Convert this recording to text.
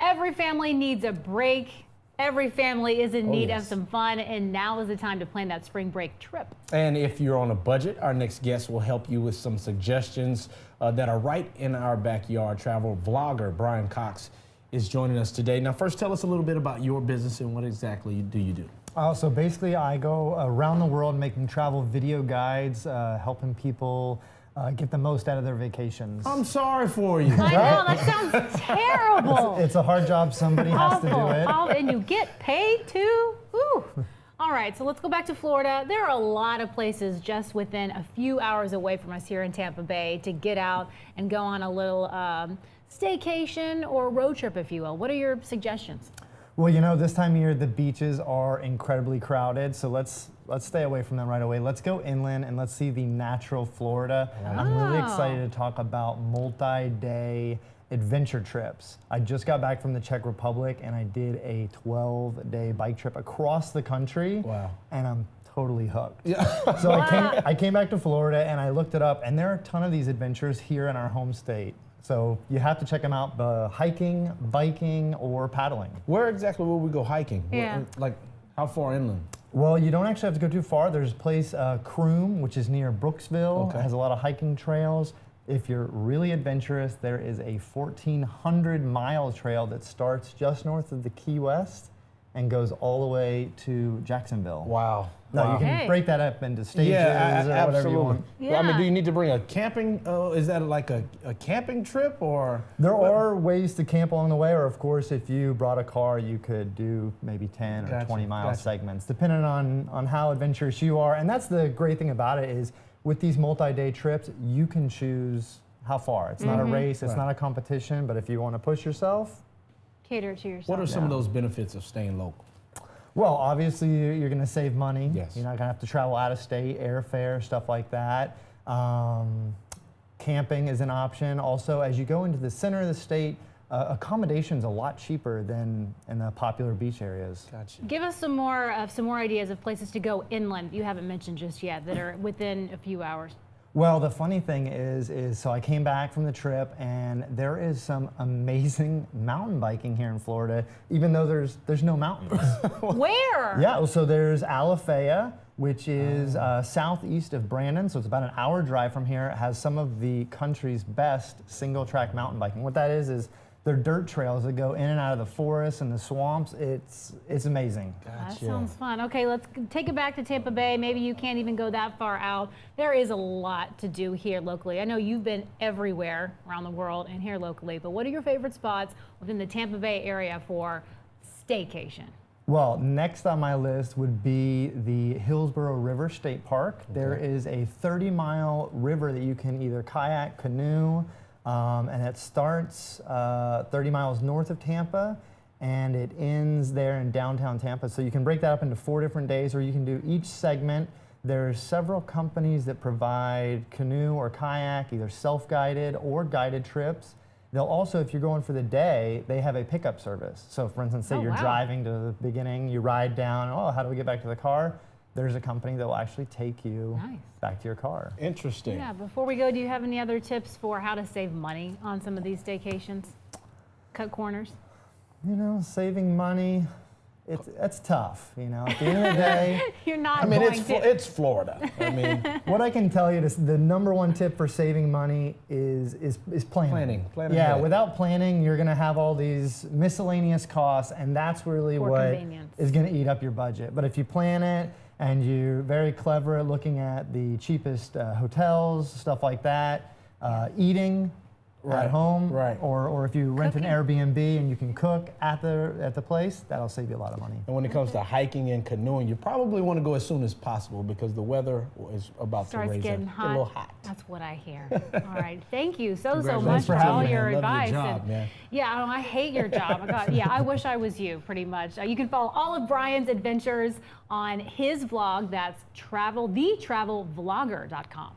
Every family needs a break. Every family is in need of yes. some fun, and now is the time to plan that spring break trip. And if you're on a budget, our next guest will help you with some suggestions that are right in our backyard. Travel vlogger Brian Cox is joining us today. Now, first, tell us a little bit about your business and what exactly do you do? So basically, I go around the world making travel video guides, helping people get the most out of their vacations. I'm sorry for you. I know, that sounds terrible. It's a hard job. Somebody has to do it. And you get paid too? Ooh. All right, so let's go back to Florida. There are a lot of places just within a few hours away from us here in Tampa Bay to get out and go on a little staycation or road trip, if you will. What are your suggestions? Well, you know, this time of year, the beaches are incredibly crowded, so let's stay away from them right away. Let's go inland and let's see the natural Florida. I'm really excited to talk about multi-day adventure trips. I just got back from the Czech Republic and I did a 12-day bike trip across the country. Wow. And I'm totally hooked. Yeah. So I came back to Florida and I looked it up, and there are a ton of these adventures here in our home state. So you have to check them out, hiking, biking, or paddling. Where exactly will we go hiking? Yeah. Like, how far inland? Well, you don't actually have to go too far. There's a place, Croom, which is near Brooksville. Okay. It has a lot of hiking trails. If you're really adventurous, there is a 1,400-mile trail that starts just north of the Key West and goes all the way to Jacksonville. Wow. Now, you can break that up into stages or whatever you want. Yeah. Well, I mean, do you need to bring a camping, is that like a camping trip or? There are ways to camp along the way, or of course, if you brought a car, you could do maybe 10 or 20-mile segments, depending on how adventurous you are. And that's the great thing about it is, with these multi-day trips, you can choose how far. It's not a race, it's not a competition, but if you want to push yourself, Cater to yourself. What are some of those benefits of staying local? well, obviously you're going to save money. Yes. You're not going to have to travel out of state, airfare, stuff like that. Camping is an option. Also, as you go into the center of the state, accommodation's a lot cheaper than in the popular beach areas. Gotcha. Give us some more ideas of places to go inland you haven't mentioned just yet that are within a few hours. Well, the funny thing is so I came back from the trip, and there is some amazing mountain biking here in Florida, even though there's no mountains. Where? Yeah, so there's Alafaya, which is southeast of Brandon, so it's about an hour drive from here. It has some of the country's best single-track mountain biking. What that is they're dirt trails that go in and out of the forests and the swamps. It's amazing. That sounds fun. Okay, let's take it back to Tampa Bay. Maybe you can't even go that far out. There is a lot to do here locally. I know you've been everywhere around the world and here locally, but what are your favorite spots within the Tampa Bay area for staycation? Well, next on my list would be the Hillsborough River State Park. Okay. There is a 30-mile river that you can either kayak, canoe, and it starts 30 miles north of Tampa, and it ends there in downtown Tampa. So you can break that up into 4 different days, or you can do each segment. There's several companies that provide canoe or kayak, either self-guided or guided trips. They'll also, if you're going for the day, they have a pickup service. So for instance, say you're driving to the beginning, you ride down, how do we get back to the car? There's a company that will actually take you back to your car. Interesting. Yeah, before we go, do you have any other tips for how to save money on some of these staycations? Cut corners? You know, saving money, it's tough, you know. At the end of the day, You're not I mean, going it's Florida. I mean, what I can tell you is the number one tip for saving money is planning. Planning Yeah, ahead. without planning, you're going to have all these miscellaneous costs, and that's really what is going to eat up your budget. But if you plan it, and you're very clever at looking at the cheapest hotels, stuff like that, eating at home, or if you rent an Airbnb and you can cook at the place, that'll save you a lot of money. And when it comes to hiking and canoeing, you probably want to go as soon as possible because the weather is about to raise getting up. hot. Get a little hot. That's what I hear. All right, thank you so much Thanks for having all me, your man. advice. Love your job, man. Yeah, I hate your job. I wish I was you, pretty much. You can follow all of Brian's adventures on his vlog. That's TheTravelVlogger.com.